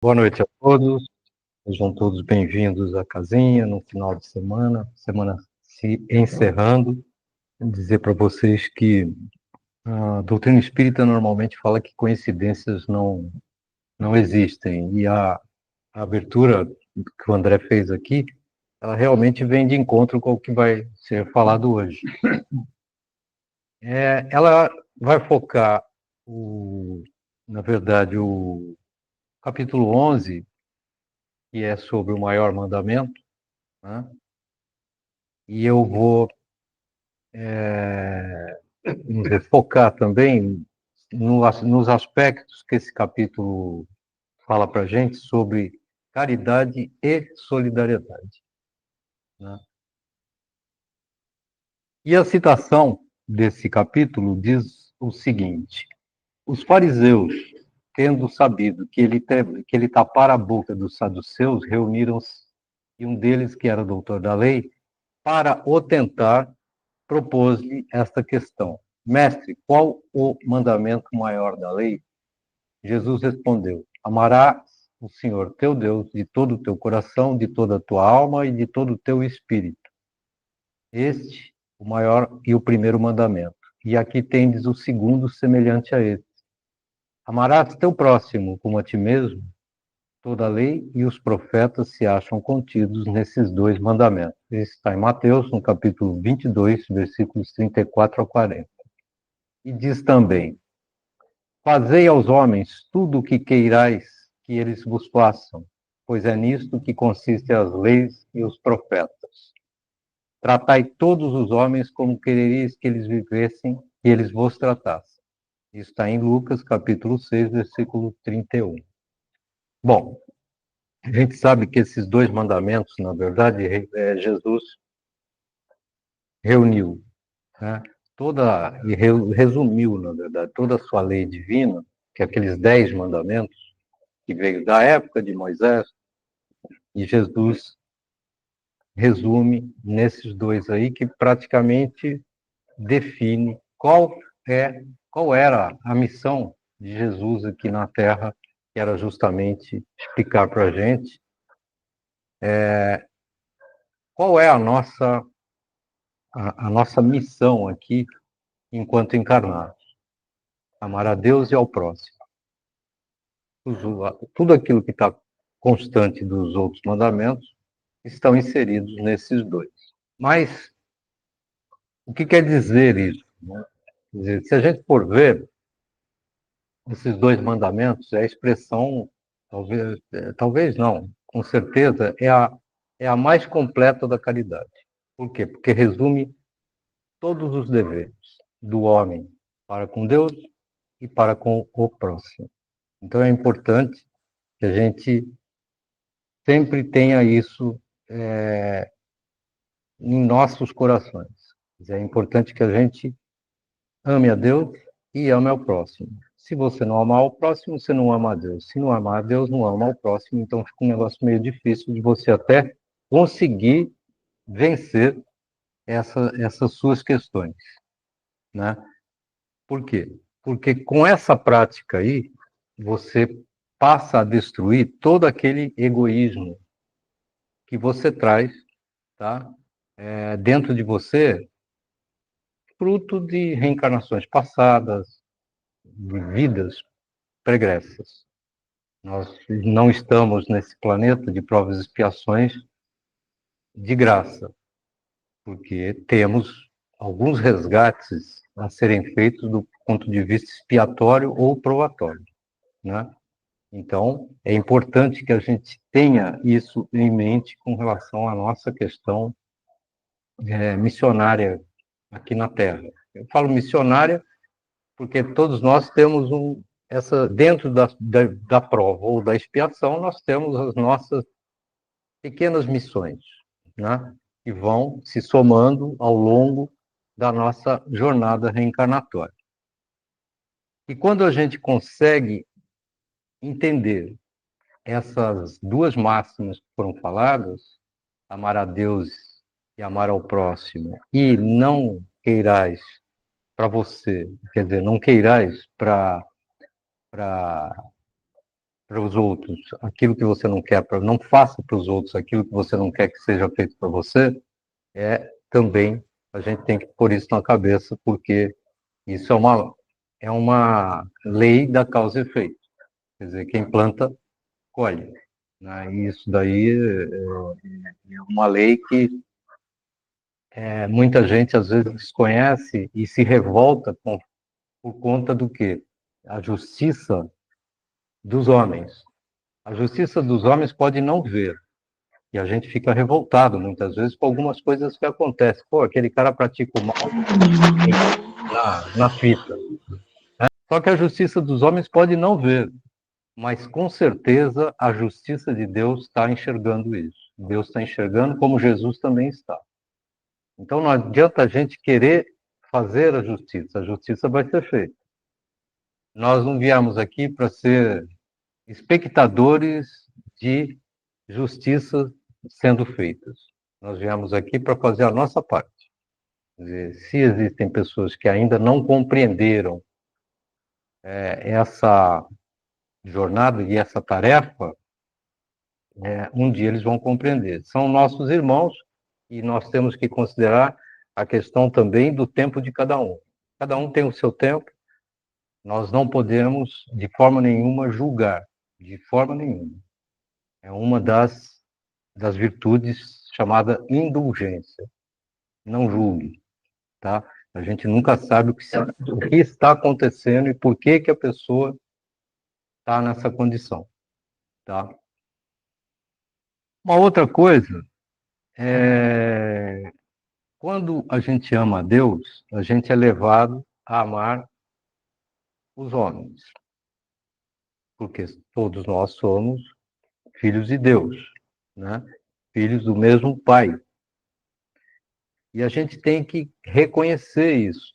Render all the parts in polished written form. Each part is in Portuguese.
Boa noite a todos, sejam todos bem-vindos à casinha no final de semana, semana se encerrando. Vou dizer para vocês que a doutrina espírita normalmente fala que coincidências não existem, e a abertura que o André fez aqui, ela realmente vem de encontro com o que vai ser falado hoje. Ela vai focar, na verdade, o capítulo 11, que é sobre o maior mandamento, né? E eu vou vamos dizer, focar também nos aspectos que esse capítulo fala para a gente sobre caridade e solidariedade, né? E a citação desse capítulo diz o seguinte: os fariseus, tendo sabido que ele tapara a boca dos saduceus, reuniram-se, e um deles, que era doutor da lei, para o tentar, propôs-lhe esta questão: Mestre, qual o mandamento maior da lei? Jesus respondeu: Amarás o Senhor teu Deus de todo o teu coração, de toda a tua alma e de todo o teu espírito. Este, o maior e o primeiro mandamento. E aqui tendes o segundo, semelhante a este: Amarás teu próximo como a ti mesmo. Toda a lei e os profetas se acham contidos nesses dois mandamentos. Isso está em Mateus, no capítulo 22, versículos 34 a 40. E diz também: Fazei aos homens tudo o que queirais que eles vos façam, pois é nisto que consistem as leis e os profetas. Tratai todos os homens como quereríeis que eles vivessem e eles vos tratassem. Isso está em Lucas, capítulo 6, versículo 31. Bom, a gente sabe que esses dois mandamentos, na verdade, Jesus reuniu, né? E resumiu, na verdade, toda a sua lei divina, que é aqueles 10 mandamentos, que veio da época de Moisés, e Jesus resume nesses dois aí, que praticamente define qual era a missão de Jesus aqui na Terra, que era justamente explicar para a gente qual é a nossa missão aqui enquanto encarnados: amar a Deus e ao próximo. Tudo aquilo que está constante dos outros mandamentos estão inseridos nesses dois. Mas o que quer dizer isso, né? Quer dizer, se a gente for ver, esses dois mandamentos é a expressão, talvez não, com certeza, é a mais completa da caridade. Por quê? Porque resume todos os deveres do homem para com Deus e para com o próximo. Então é importante que a gente sempre tenha isso em nossos corações. É importante que a gente ame a Deus e ame ao próximo. Se você não amar o próximo, você não ama a Deus. Se não amar a Deus, não ama o próximo. Então fica um negócio meio difícil de você até conseguir vencer essas suas questões, né? Por quê? Porque com essa prática aí, você passa a destruir todo aquele egoísmo que você traz, tá? Dentro de você, fruto de reencarnações passadas, de vidas pregressas. Nós não estamos nesse planeta de provas e expiações de graça, porque temos alguns resgates a serem feitos do ponto de vista expiatório ou probatório, né? Então, é importante que a gente tenha isso em mente com relação à nossa questão missionária aqui na Terra. Eu falo missionária porque todos nós temos dentro da prova ou da expiação, nós temos as nossas pequenas missões, né? Que vão se somando ao longo da nossa jornada reencarnatória. E quando a gente consegue entender essas duas máximas que foram faladas, amar a Deus e amar ao próximo, e não queirais para você, quer dizer, não queirais para para os outros aquilo que você não quer, não faça para os outros aquilo que você não quer que seja feito para você, também a gente tem que pôr isso na cabeça, porque isso é uma lei da causa e efeito. Quer dizer, quem planta, colhe. Né? E isso daí é uma lei que muita gente às vezes desconhece e se revolta por conta do quê? A justiça dos homens. A justiça dos homens pode não ver, e a gente fica revoltado muitas vezes com algumas coisas que acontecem. Pô, aquele cara pratica o mal na fita. Só que a justiça dos homens pode não ver, mas com certeza a justiça de Deus está enxergando isso. Deus está enxergando como Jesus também está. Então não adianta a gente querer fazer a justiça vai ser feita. Nós não viemos aqui para ser espectadores de justiça sendo feitas. Nós viemos aqui para fazer a nossa parte. Quer dizer, se existem pessoas que ainda não compreenderam essa jornada e essa tarefa, um dia eles vão compreender. São nossos irmãos e nós temos que considerar a questão também do tempo de cada um. Cada um tem o seu tempo, nós não podemos, de forma nenhuma, julgar, de forma nenhuma. É uma das virtudes chamada indulgência. Não julgue, tá? A gente nunca sabe o que está acontecendo e por que a pessoa está nessa condição, tá? Uma outra coisa é quando a gente ama a Deus, a gente é levado a amar os homens, porque todos nós somos filhos de Deus, né? Filhos do mesmo Pai. E a gente tem que reconhecer isso.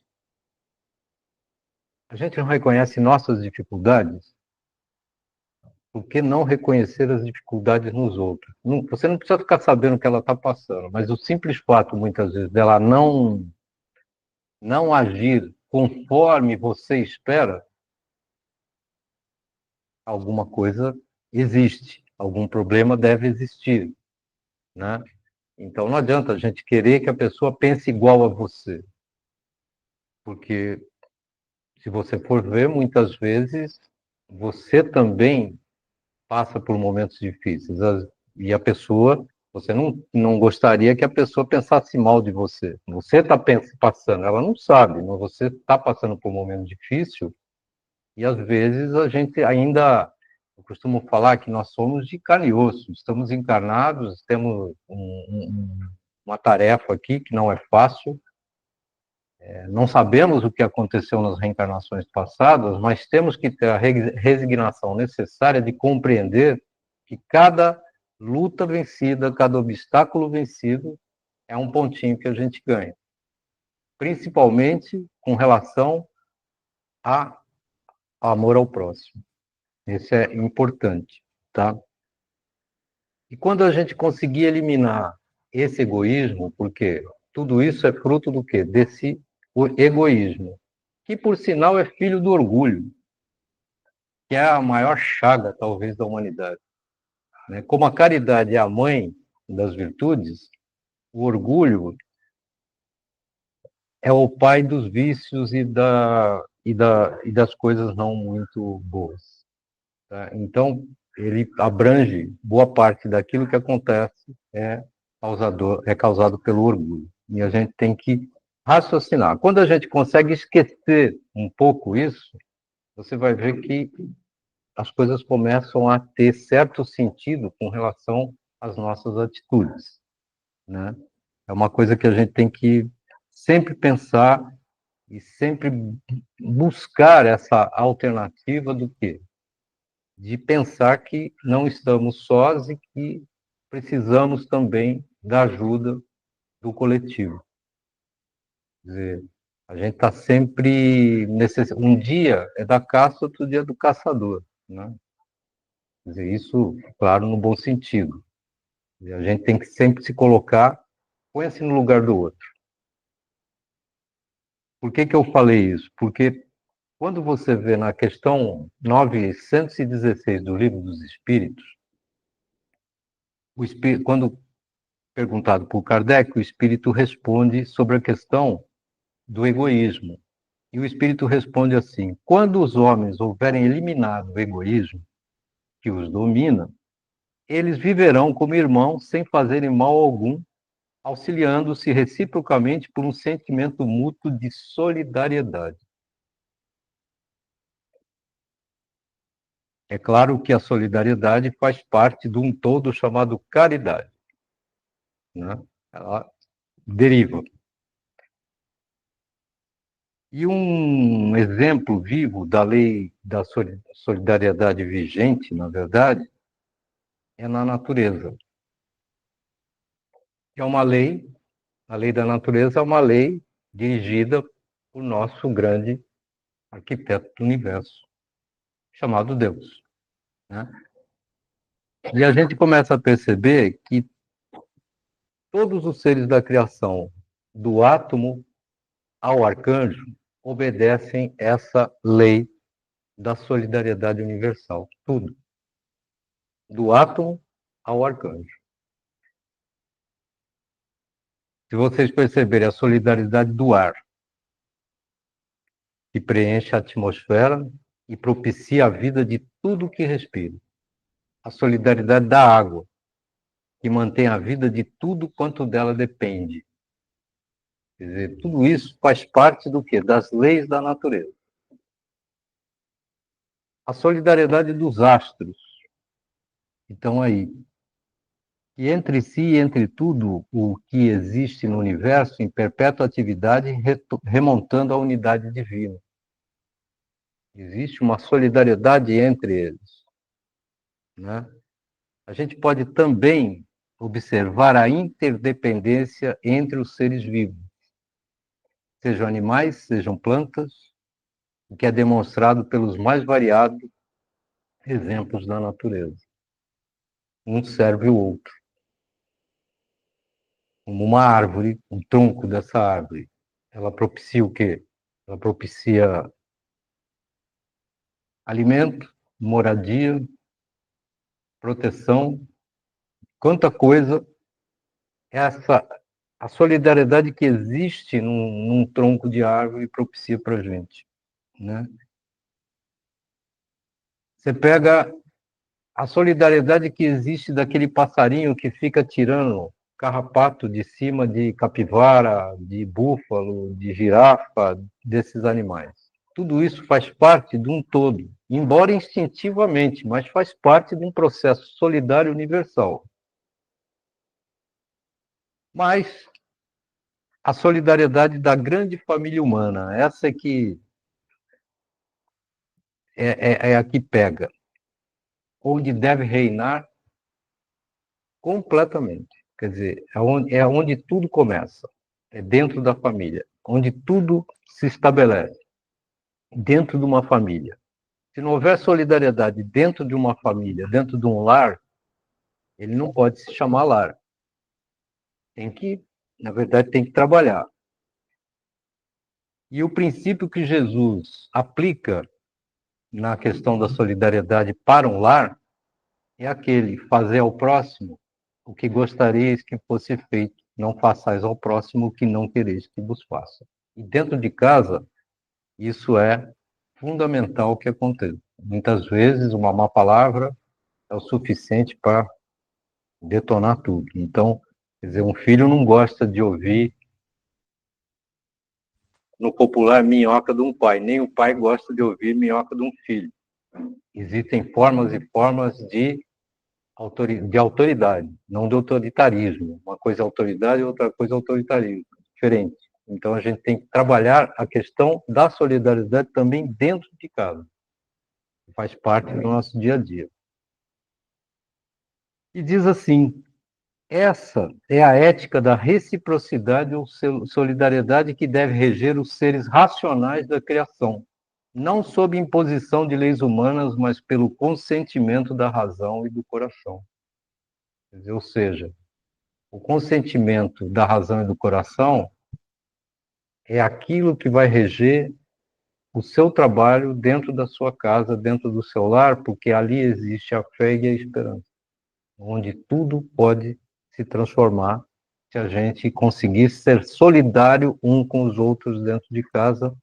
A gente não reconhece nossas dificuldades, por que não reconhecer as dificuldades nos outros? Você não precisa ficar sabendo o que ela está passando, mas o simples fato, muitas vezes, dela não agir conforme você espera, alguma coisa existe, algum problema deve existir, né? Então não adianta a gente querer que a pessoa pense igual a você, porque se você for ver, muitas vezes você também passa por momentos difíceis e a pessoa, você não gostaria que a pessoa pensasse mal de você. Você está passando, ela não sabe, mas você está passando por um momento difícil e às vezes a gente ainda, eu costumo falar que nós somos de carne e osso, estamos encarnados, temos uma tarefa aqui que não é fácil, não sabemos o que aconteceu nas reencarnações passadas, mas temos que ter a resignação necessária de compreender que cada luta vencida, cada obstáculo vencido é um pontinho que a gente ganha. Principalmente com relação ao amor ao próximo. Isso é importante, tá? E quando a gente conseguir eliminar esse egoísmo, porque tudo isso é fruto do quê? Desse egoísmo, que por sinal é filho do orgulho, que é a maior chaga, talvez, da humanidade. Né? Como a caridade é a mãe das virtudes, o orgulho é o pai dos vícios e das coisas não muito boas. Tá? Então, ele abrange boa parte daquilo que acontece é causado pelo orgulho. E a gente tem que raciocinar. Quando a gente consegue esquecer um pouco isso, você vai ver que as coisas começam a ter certo sentido com relação às nossas atitudes, né? É uma coisa que a gente tem que sempre pensar e sempre buscar essa alternativa do quê? De pensar que não estamos sós e que precisamos também da ajuda do coletivo. Quer dizer, a gente está sempre um dia é da caça, outro dia é do caçador, né? Quer dizer, isso, claro, no bom sentido. A gente tem que sempre se colocar, põe-se no lugar do outro. Por que eu falei isso? Porque Quando você vê na questão 916 do Livro dos Espíritos, quando perguntado por Kardec, o espírito responde sobre a questão do egoísmo. E o espírito responde assim: quando os homens houverem eliminado o egoísmo que os domina, eles viverão como irmãos sem fazerem mal algum, auxiliando-se reciprocamente por um sentimento mútuo de solidariedade. É claro que a solidariedade faz parte de um todo chamado caridade, né? Ela deriva. E um exemplo vivo da lei da solidariedade vigente, na verdade, é na natureza. É uma lei, a lei da natureza é uma lei dirigida por nosso grande arquiteto do universo, chamado Deus, né? E a gente começa a perceber que todos os seres da criação, do átomo ao arcanjo, obedecem essa lei da solidariedade universal. Tudo. Do átomo ao arcanjo. Se vocês perceberem a solidariedade do ar, que preenche a atmosfera e propicia a vida de tudo que respira. A solidariedade da água, que mantém a vida de tudo quanto dela depende. Quer dizer, tudo isso faz parte do quê? Das leis da natureza. A solidariedade dos astros. Então, aí, e entre si e entre tudo o que existe no universo em perpétua atividade, remontando à unidade divina. Existe uma solidariedade entre eles, né? A gente pode também observar a interdependência entre os seres vivos, sejam animais, sejam plantas, o que é demonstrado pelos mais variados exemplos da natureza. Um serve o outro, como uma árvore, um tronco dessa árvore. Ela propicia o quê? Ela propicia alimento, moradia, proteção, quanta coisa essa a solidariedade que existe num tronco de árvore propicia para a gente, né? Você pega a solidariedade que existe daquele passarinho que fica tirando carrapato de cima de capivara, de búfalo, de girafa, desses animais. Tudo isso faz parte de um todo, embora instintivamente, mas faz parte de um processo solidário universal. Mas a solidariedade da grande família humana, essa é que é a que pega, onde deve reinar completamente. Quer dizer, é onde tudo começa, é dentro da família, onde tudo se estabelece, dentro de uma família. Se não houver solidariedade dentro de uma família, dentro de um lar, ele não pode se chamar lar. Tem que, na verdade, tem que trabalhar. E o princípio que Jesus aplica na questão da solidariedade para um lar é aquele: fazer ao próximo o que gostareis que fosse feito, não façais ao próximo o que não quereis que vos faça. E dentro de casa, isso é fundamental que aconteça. Muitas vezes, uma má palavra é o suficiente para detonar tudo. Então, quer dizer, um filho não gosta de ouvir, no popular, minhoca de um pai, nem o pai gosta de ouvir minhoca de um filho. Existem formas e formas de autoridade, não de autoritarismo. Uma coisa é autoridade, outra coisa é autoritarismo. Diferente. Então, a gente tem que trabalhar a questão da solidariedade também dentro de casa. Faz parte do nosso dia a dia. E diz assim: essa é a ética da reciprocidade ou solidariedade que deve reger os seres racionais da criação, não sob imposição de leis humanas, mas pelo consentimento da razão e do coração. Ou seja, o consentimento da razão e do coração é aquilo que vai reger o seu trabalho dentro da sua casa, dentro do seu lar, porque ali existe a fé e a esperança, onde tudo pode se transformar se a gente conseguir ser solidário um com os outros dentro de casa,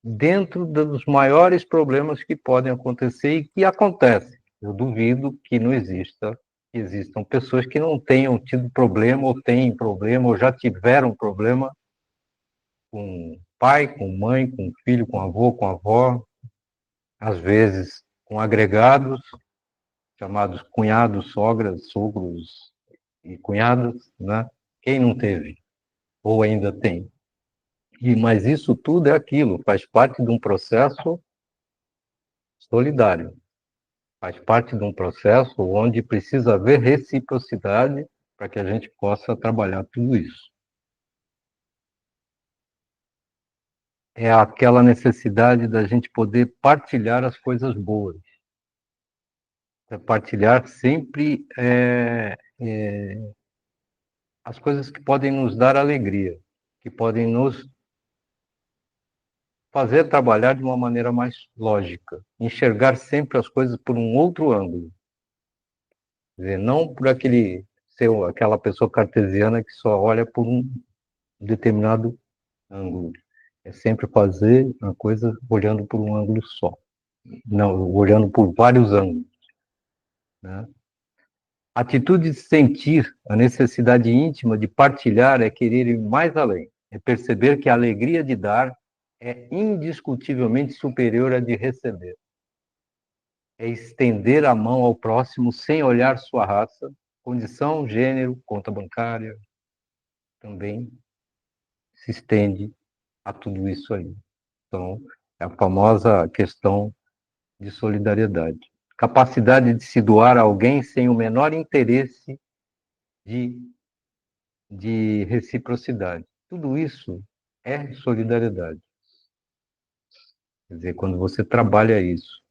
dentro dos maiores problemas que podem acontecer e que acontecem. Eu duvido que não existam pessoas que não tenham tido problema, ou têm problema, ou já tiveram problema com pai, com mãe, com filho, com avô, com avó, às vezes com agregados, chamados cunhados, sogras, sogros e cunhadas, né? Quem não teve? Ou ainda tem? Mas isso tudo é aquilo, faz parte de um processo solidário, faz parte de um processo onde precisa haver reciprocidade para que a gente possa trabalhar tudo isso. É aquela necessidade da gente poder partilhar as coisas boas. Partilhar sempre as coisas que podem nos dar alegria, que podem nos fazer trabalhar de uma maneira mais lógica, enxergar sempre as coisas por um outro ângulo. Quer dizer, não por aquela pessoa cartesiana que só olha por um determinado ângulo. É sempre fazer a coisa olhando por um ângulo só, não olhando por vários ângulos, né? A atitude de sentir a necessidade íntima de partilhar é querer ir mais além, é perceber que a alegria de dar é indiscutivelmente superior à de receber. É estender a mão ao próximo sem olhar sua raça, condição, gênero, conta bancária, também se estende a tudo isso aí. Então, é a famosa questão de solidariedade. Capacidade de se doar a alguém sem o menor interesse de reciprocidade. Tudo isso é solidariedade. Quer dizer, quando você trabalha isso.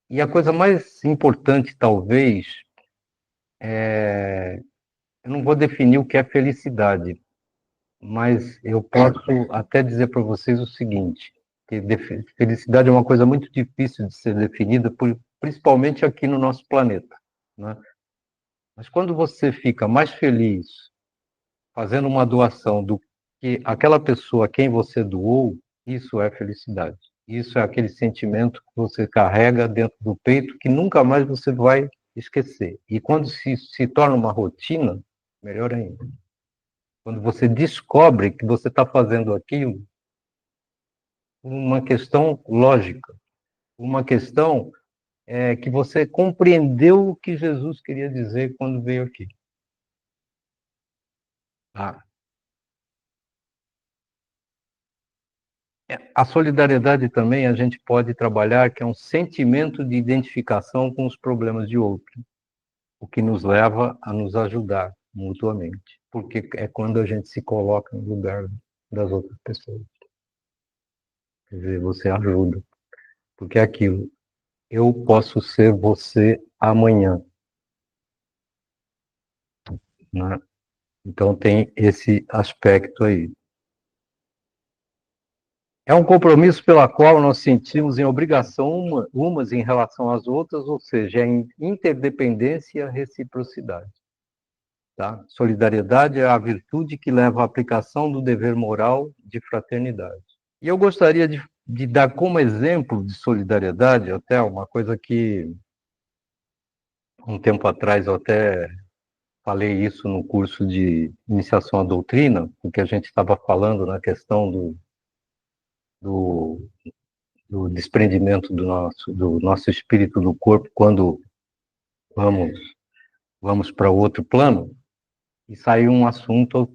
E a coisa mais importante, talvez, eu não vou definir o que é felicidade, mas eu posso até dizer para vocês o seguinte, que felicidade é uma coisa muito difícil de ser definida, principalmente aqui no nosso planeta, né? Mas quando você fica mais feliz fazendo uma doação do que aquela pessoa a quem você doou, isso é felicidade. Isso é aquele sentimento que você carrega dentro do peito que nunca mais você vai esquecer. E quando se torna uma rotina, melhor ainda. Quando você descobre que você está fazendo aquilo, uma questão lógica, uma questão que você compreendeu o que Jesus queria dizer quando veio aqui. Ah, a solidariedade também a gente pode trabalhar, que é um sentimento de identificação com os problemas de outro, o que nos leva a nos ajudar mutuamente, porque é quando a gente se coloca no lugar das outras pessoas. Quer dizer, você ajuda, porque é aquilo. Eu posso ser você amanhã, né? Então tem esse aspecto aí. É um compromisso pela qual nós sentimos em obrigação umas em relação às outras, ou seja, em interdependência e reciprocidade. Tá? Solidariedade é a virtude que leva à aplicação do dever moral de fraternidade. E eu gostaria de dar como exemplo de solidariedade, até uma coisa que um tempo atrás eu até falei isso no curso de iniciação à doutrina, porque a gente estava falando na questão do, do desprendimento do nosso espírito do corpo quando vamos, vamos para outro plano, e saiu um assunto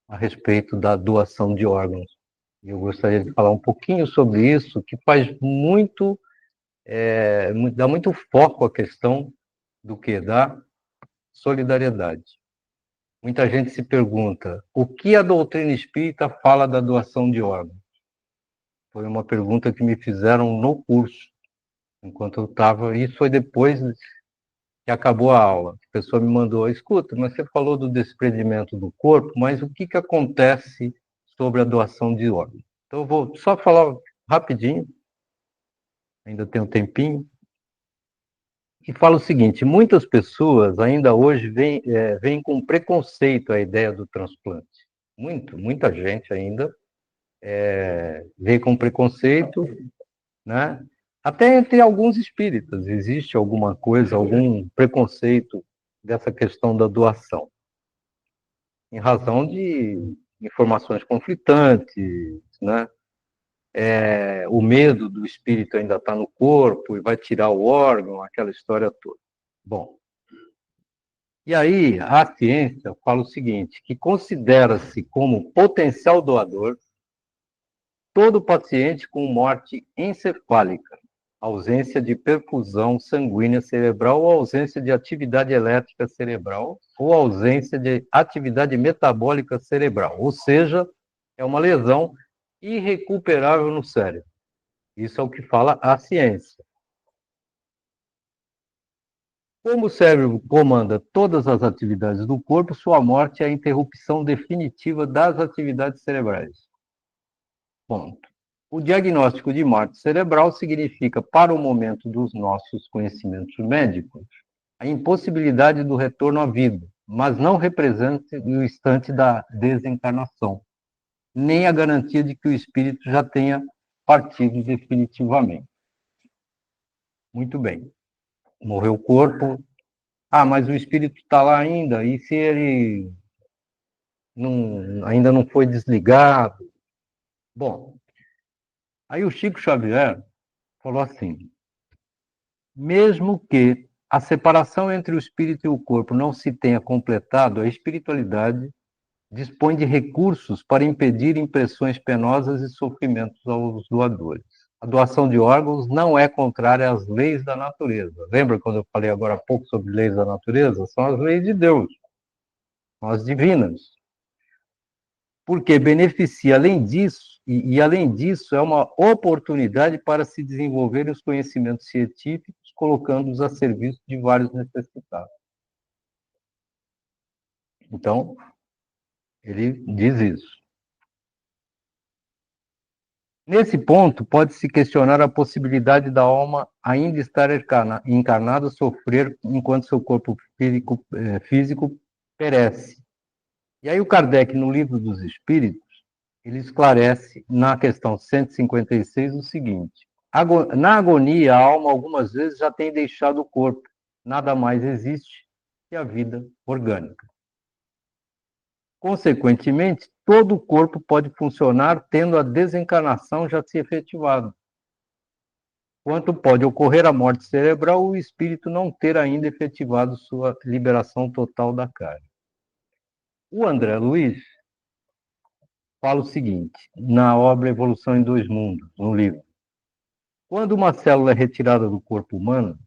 a respeito da doação de órgãos. E eu gostaria de falar um pouquinho sobre isso, que faz muito, dá muito foco à questão do que? Da solidariedade. Muita gente se pergunta, o que a doutrina espírita fala da doação de órgãos? Foi uma pergunta que me fizeram no curso, enquanto eu estava, isso foi depois que acabou a aula. A pessoa me mandou, escuta, mas você falou do desprendimento do corpo, mas o que acontece sobre a doação de órgãos? Então, eu vou só falar rapidinho, ainda tem um tempinho, e fala o seguinte: muitas pessoas ainda hoje veem com preconceito a ideia do transplante. Muita gente ainda vê com preconceito, né? Até entre alguns espíritas existe alguma coisa, algum preconceito dessa questão da doação, em razão de informações conflitantes, né? O medo do espírito ainda está no corpo e vai tirar o órgão, aquela história toda. Bom, e aí a ciência fala o seguinte, que considera-se como potencial doador todo paciente com morte encefálica, ausência de perfusão sanguínea cerebral ou ausência de atividade elétrica cerebral ou ausência de atividade metabólica cerebral, ou seja, é uma lesão irrecuperável no cérebro. Isso é o que fala a ciência. Como o cérebro comanda todas as atividades do corpo, sua morte é a interrupção definitiva das atividades cerebrais. Ponto. O diagnóstico de morte cerebral significa, para o momento dos nossos conhecimentos médicos, a impossibilidade do retorno à vida, mas não representa o instante da desencarnação, nem a garantia de que o espírito já tenha partido definitivamente. Muito bem. Morreu o corpo. Ah, mas o espírito está lá ainda, e se ele ainda não foi desligado? Bom, aí o Chico Xavier falou assim: mesmo que a separação entre o espírito e o corpo não se tenha completado, a espiritualidade dispõe de recursos para impedir impressões penosas e sofrimentos aos doadores. A doação de órgãos não é contrária às leis da natureza. Lembra quando eu falei agora há pouco sobre leis da natureza? São as leis de Deus, são as divinas. Porque beneficia, além disso, além disso, é uma oportunidade para se desenvolver os conhecimentos científicos, colocando-os a serviço de vários necessitados. Então, ele diz isso. Nesse ponto, pode-se questionar a possibilidade da alma ainda estar encarnada, sofrer enquanto seu corpo físico perece. E aí o Kardec, no Livro dos Espíritos, ele esclarece na questão 156 o seguinte: na agonia, a alma algumas vezes já tem deixado o corpo, nada mais existe que a vida orgânica. Consequentemente, todo o corpo pode funcionar tendo a desencarnação já se efetivado. Quanto pode ocorrer a morte cerebral, o espírito não ter ainda efetivado sua liberação total da carne. O André Luiz fala o seguinte, na obra Evolução em Dois Mundos, no livro: quando uma célula é retirada do corpo humano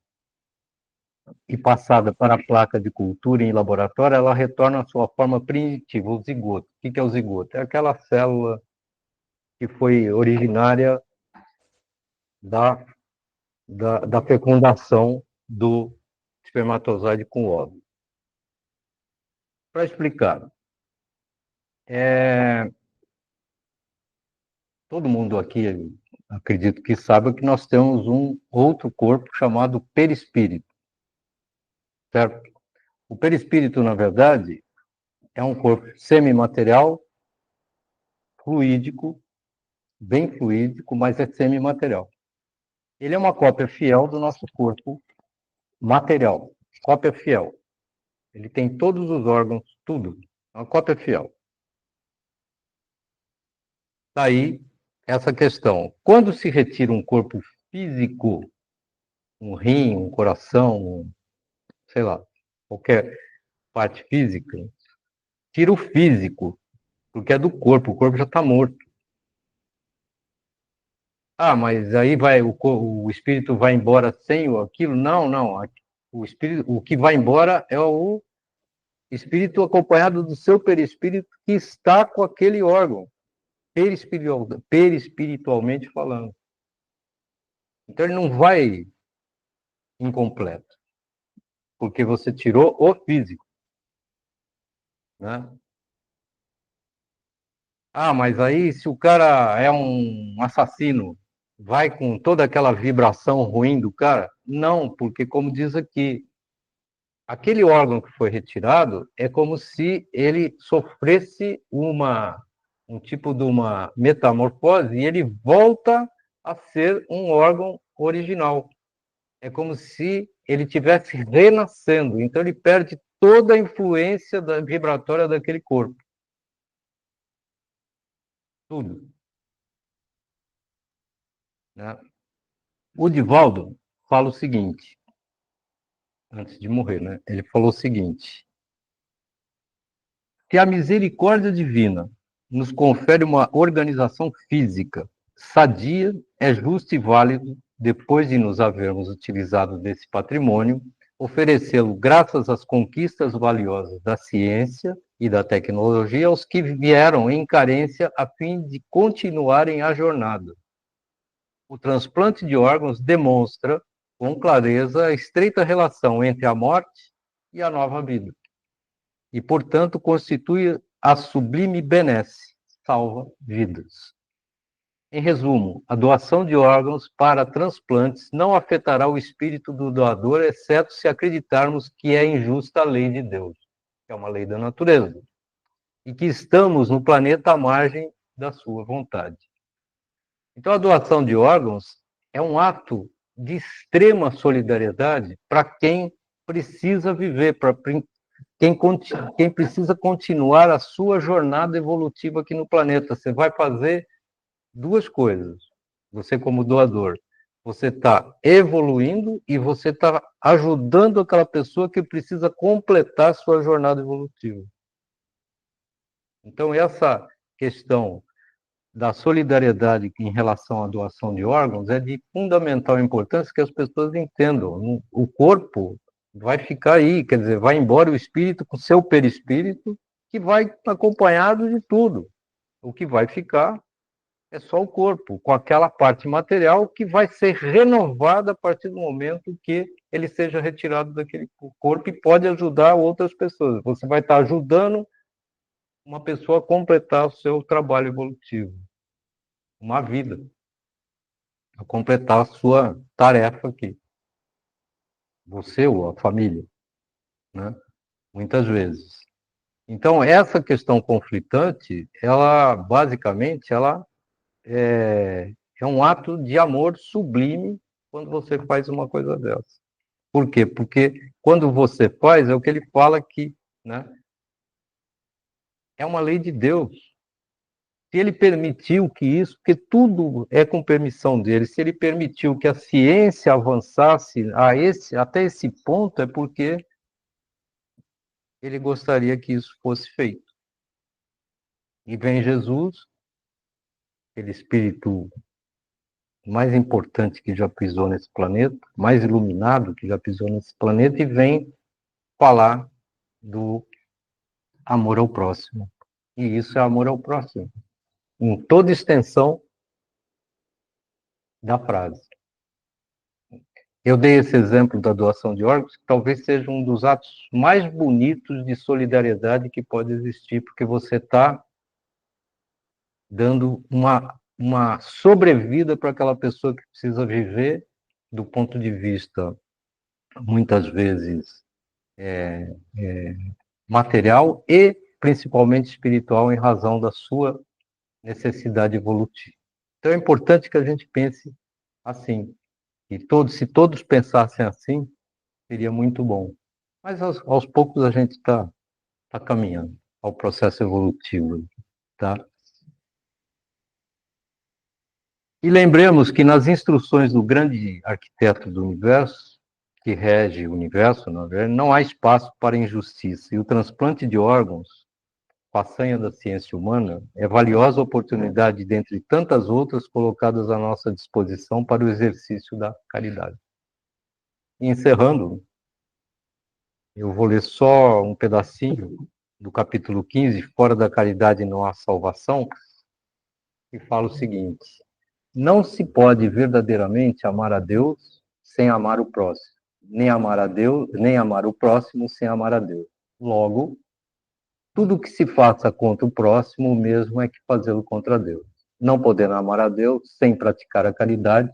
e passada para a placa de cultura em laboratório, ela retorna à sua forma primitiva, o zigoto. O que é o zigoto? É aquela célula que foi originária da fecundação do espermatozoide com o óvulo. Para explicar, todo mundo aqui, acredito que sabe que nós temos um outro corpo chamado perispírito, certo? O perispírito, na verdade, é um corpo semimaterial, fluídico, bem fluídico, mas é semimaterial. Ele é uma cópia fiel do nosso corpo material, cópia fiel. Ele tem todos os órgãos, tudo, uma cópia fiel. Daí essa questão. Quando se retira um corpo físico, um rim, um coração, sei lá, qualquer parte física, tira o físico, porque é do corpo, o corpo já está morto. Ah, mas aí vai o espírito vai embora sem aquilo? Não, não. O espírito, o que vai embora é o espírito acompanhado do seu perispírito que está com aquele órgão, perispiritualmente falando. Então ele não vai incompleto, porque você tirou o físico, né? Ah, mas aí se o cara é um assassino, vai com toda aquela vibração ruim do cara? Não, porque como diz aqui, aquele órgão que foi retirado é como se ele sofresse um tipo de uma metamorfose e ele volta a ser um órgão original. É como se ele tivesse renascendo. Então ele perde toda a influência vibratória daquele corpo. Tudo. Né? O Divaldo fala o seguinte, antes de morrer, né? Ele falou o seguinte: que a misericórdia divina nos confere uma organização física sadia, é justo e válido, depois de nos havermos utilizado desse patrimônio, oferecê-lo graças às conquistas valiosas da ciência e da tecnologia aos que vieram em carência a fim de continuarem a jornada. O transplante de órgãos demonstra com clareza a estreita relação entre a morte e a nova vida e, portanto, constitui a sublime benesse, salva vidas. Em resumo, a doação de órgãos para transplantes não afetará o espírito do doador, exceto se acreditarmos que é injusta a lei de Deus, que é uma lei da natureza, e que estamos no planeta à margem da sua vontade. Então, a doação de órgãos é um ato de extrema solidariedade para quem precisa viver, para quem precisa continuar a sua jornada evolutiva aqui no planeta. Você vai fazer duas coisas. Você, como doador, você está evoluindo e você está ajudando aquela pessoa que precisa completar a sua jornada evolutiva. Então, essa questão da solidariedade em relação à doação de órgãos é de fundamental importância que as pessoas entendam. O corpo vai ficar aí, quer dizer, vai embora o espírito com seu perispírito, que vai acompanhado de tudo. O que vai ficar é só o corpo, com aquela parte material que vai ser renovada a partir do momento que ele seja retirado daquele corpo e pode ajudar outras pessoas. Você vai estar ajudando uma pessoa a completar o seu trabalho evolutivo, uma vida, a completar a sua tarefa aqui, você ou a família, né? Muitas vezes. Então, essa questão conflitante, ela, basicamente, ela é um ato de amor sublime quando você faz uma coisa dessa. Por quê? Porque quando você faz, é o que ele fala aqui, né? É uma lei de Deus. Se ele permitiu que isso, porque tudo é com permissão dele, se ele permitiu que a ciência avançasse até esse ponto, é porque ele gostaria que isso fosse feito. E vem Jesus, aquele espírito mais importante que já pisou nesse planeta, mais iluminado que já pisou nesse planeta, e vem falar do amor ao próximo. E isso é amor ao próximo, em toda extensão da frase. Eu dei esse exemplo da doação de órgãos, que talvez seja um dos atos mais bonitos de solidariedade que pode existir, porque você está dando uma sobrevida para aquela pessoa que precisa viver do ponto de vista, muitas vezes, material e principalmente espiritual, em razão da sua necessidade evolutiva. Então é importante que a gente pense assim, e se todos pensassem assim, seria muito bom. Mas aos poucos a gente está caminhando ao processo evolutivo, tá? E lembremos que nas instruções do grande arquiteto do universo, que rege o universo, na verdade, não há espaço para injustiça. E o transplante de órgãos, façanha da ciência humana, é valiosa oportunidade, dentre tantas outras, colocadas à nossa disposição para o exercício da caridade. E encerrando, eu vou ler só um pedacinho do capítulo 15, Fora da caridade não há salvação, que fala o seguinte: não se pode verdadeiramente amar a Deus sem amar o próximo, nem amar a Deus, nem amar o próximo sem amar a Deus. Logo, tudo que se faça contra o próximo, o mesmo é que fazê-lo contra Deus. Não podendo amar a Deus sem praticar a caridade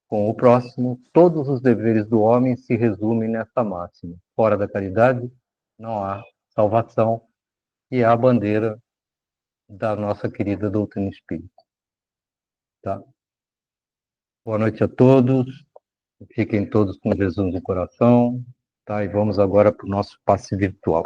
com o próximo, todos os deveres do homem se resumem nessa máxima. Fora da caridade, não há salvação, e é a bandeira da nossa querida doutrina espírita. Tá? Boa noite a todos, fiquem todos com Jesus no coração, tá? E vamos agora para o nosso passe virtual.